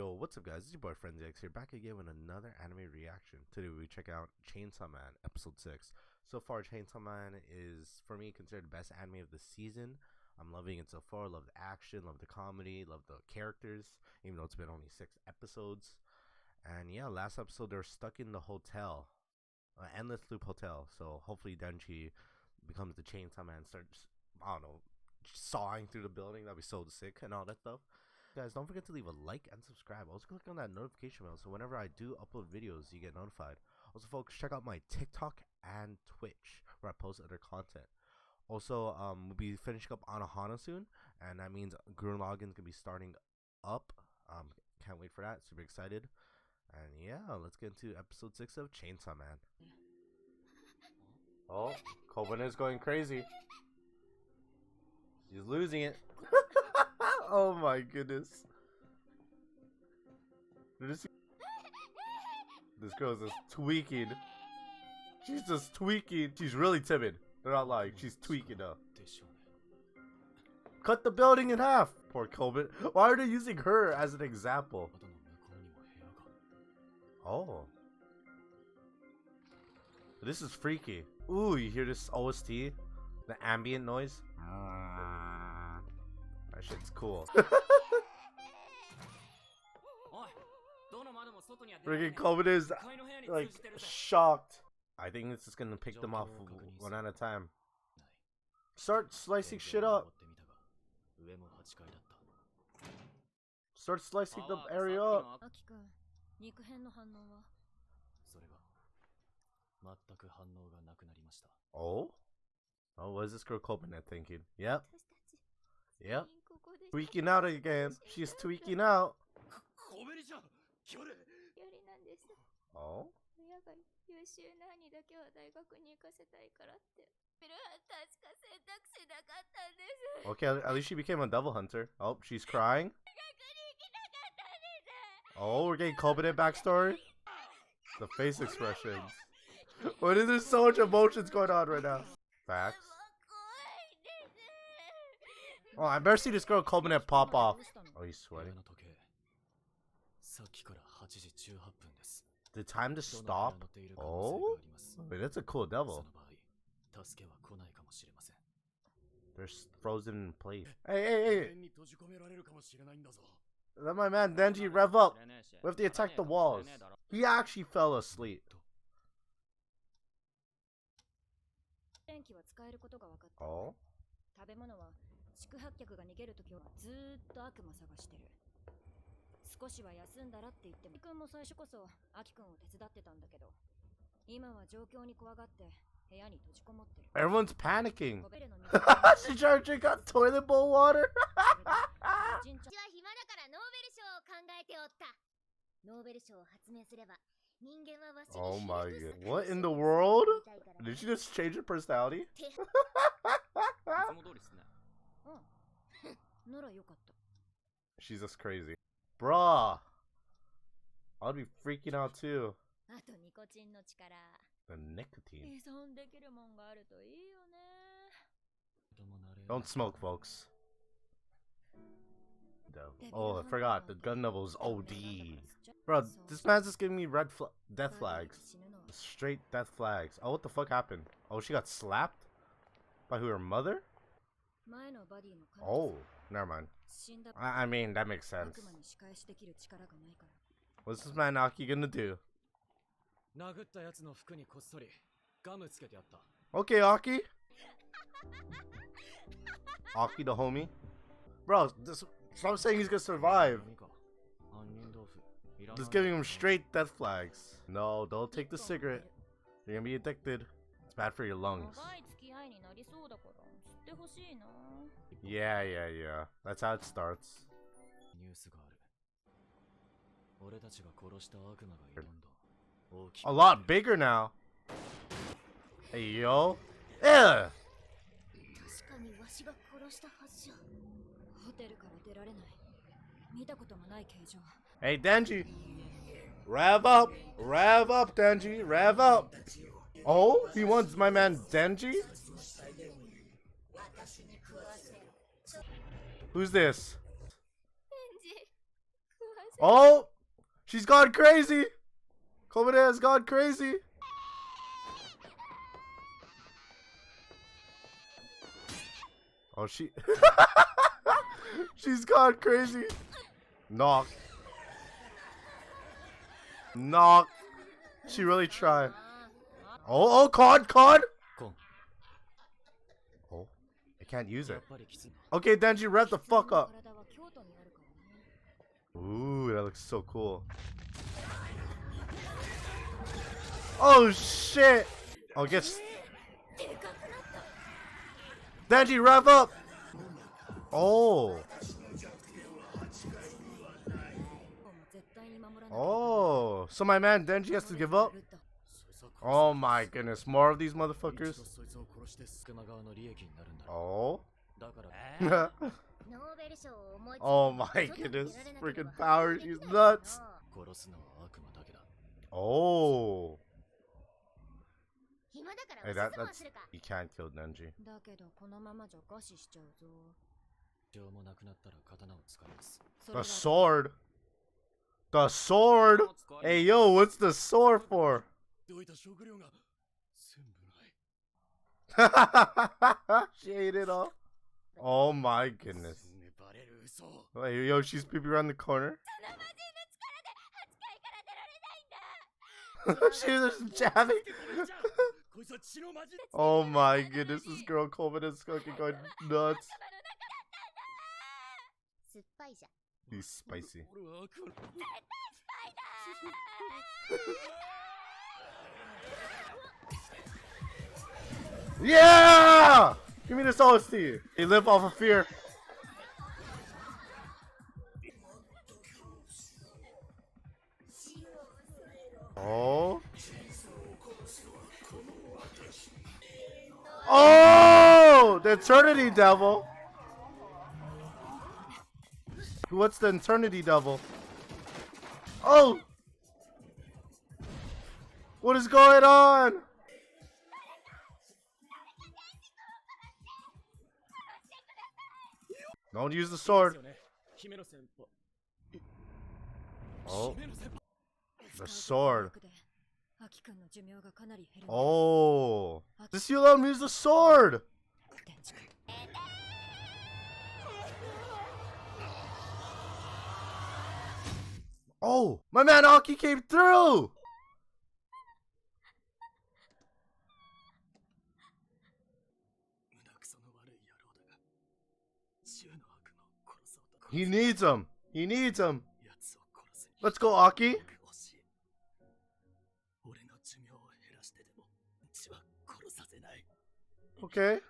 Yo, what's up guys, it's your boy FrenzyX here, back again with another anime reaction. Today we check out Chainsawman episode 6. So far Chainsawman is, for me, considered the best anime of the season. I'm loving it so far. Love the action, love the comedy, love the characters, even though it's been only 6 episodes. And yeah, last episode they're stuck in the hotel, endless loop hotel. So hopefully Denji becomes the Chainsawman and starts, I don't know, sawing through the building. That'd be so sick and all that stuff. Guys, don't forget to leave a like and subscribe. Also click on that notification bell so whenever I do upload videos you get notified. Also folks, check out my TikTok and Twitch where I post other content. Also we'll be finishing up Anohana soon, and that means Gurren Lagann's gonna be starting up. Can't wait for that, super excited. And yeah, let's get into episode 6 of Chainsawman. Oh, Kobeni is going crazy. She's losing it. Oh my goodness. This girl's just tweaking. She's just tweaking. She's really timid. They're not lying. She's tweaking up. Cut the building in half. Poor Kobeni. Why are they using her as an example? Oh. This is freaky. Ooh, you hear this OST? The ambient noise? That shit's cool. Freaking Kobeni is like shocked. I think this is gonna pick them off one at a time. Start slicing shit up. Start slicing the area up. Oh? Oh, what is this girl Kobeni thinking? Yep. Yep. Tweaking out again. She's tweaking out. Oh? Okay, at least she became a devil hunter. Oh, she's crying. Oh, we're getting Kobeni backstory. The face expressions. What is there so much emotions going on right now? Facts. Oh, I better see this girl Kobeni pop off. Oh, he's sweating. The time to stop? Oh? Wait, that's a cool devil. They're frozen in place. Hey. Let my man Denji rev up. We have to attack the walls. He actually fell asleep. Oh? Everyone's panicking. She's trying to drink out toilet bowl water. Oh my god. What in the world? Did she just change her personality? She's just crazy. Bruh. I'd be freaking out too. The nicotine. Don't smoke, folks. Oh, I forgot. The gun level is OD. Bro, this man's just giving me death flags. Straight death flags. Oh, what the fuck happened? Oh, she got slapped? By who, her mother? Oh, never mind. I mean, that makes sense. What's this man Aki gonna do? Okay, Aki. Aki the homie. Bro, stop saying he's gonna survive. Just giving him straight death flags. No, don't take the cigarette. You're gonna be addicted. It's bad for your lungs. Yeah. That's how it starts. A lot bigger now. Hey, yo. Ugh. Hey, Denji. Rev up, Denji. Rev up. Oh, he wants my man Denji? Who's this? Oh! She's gone crazy! Kobeni has gone crazy! Oh, she's gone crazy! Knock. Knock. She really tried. Oh, con! Oh, I can't use it. Okay, Denji, rev the fuck up. Ooh, that looks so cool. Oh shit! Oh, guess. Denji, rev up! Oh. Oh, so my man Denji has to give up? Oh my goodness, more of these motherfuckers. Oh. Oh my goodness, freaking power, she's nuts. Oh. Hey, that's, you can't kill Denji. The sword. The sword? Hey yo, what's the sword for? She ate it all. Oh my goodness. Wait, yo, she's peeping around the corner. She was just jabbing. Oh my goodness, this girl Kobeni is fucking going nuts. He's spicy. Yeah! Give me this OST. They live off of fear. Oh. Oh! The Eternity Devil. What's the Eternity Devil? Oh! What is going on? Don't use the sword. Oh. The sword. Oh. Just you let him use the sword. Oh, my man Aki came through. He needs him. He needs him. Let's go, Aki. Okay.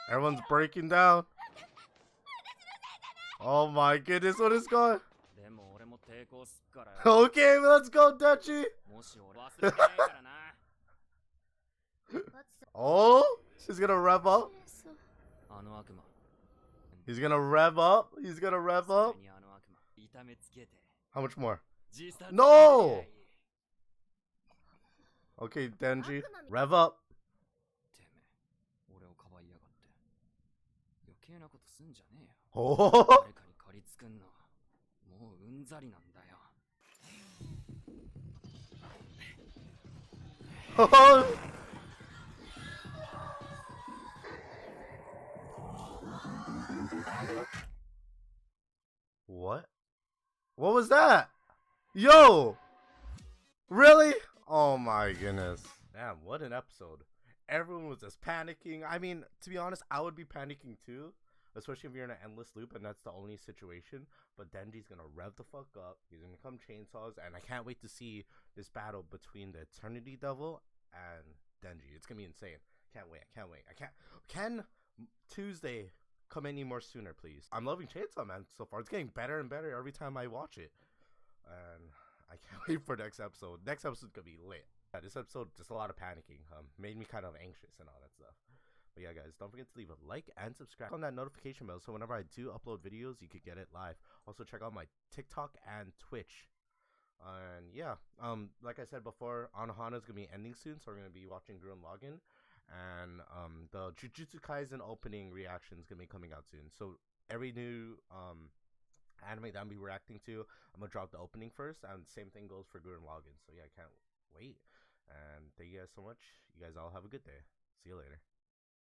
Everyone's breaking down. Oh my goodness, what is going? Okay, let's go, Dachi. Oh, she's gonna rev up. He's gonna rev up. He's gonna rev up. How much more? No! Okay, Denji. Rev up. Oh! Oh! What? What was that? Yo! Really? Oh my goodness. Damn, what an episode. Everyone was just panicking. I mean, to be honest, I would be panicking too. Especially if you're in an endless loop and that's the only situation. But Denji's gonna rev the fuck up. He's gonna come chainsaws. And I can't wait to see this battle between the Eternity Devil and Denji. It's gonna be insane. Can't wait. I can't wait. Can Tuesday come any more sooner, please? I'm loving Chainsawman so far. It's getting better and better every time I watch it. And I can't wait for next episode. Next episode's gonna be lit. Yeah, this episode, just a lot of panicking. Made me kind of anxious and all that stuff. But yeah, guys, don't forget to leave a like and subscribe on that notification bell so whenever I do upload videos, you could get it live. Also, check out my TikTok and Twitch. And yeah, like I said before, Anohana is gonna be ending soon, so we're gonna be watching Gurren Lagann. and the Jujutsu Kaisen opening reaction is gonna be coming out soon. So every new anime that I'm be reacting to, I'm gonna drop the opening first, and same thing goes for Gurren Lagann. So yeah, I can't wait. And thank you guys so much. You guys all have a good day. See you later.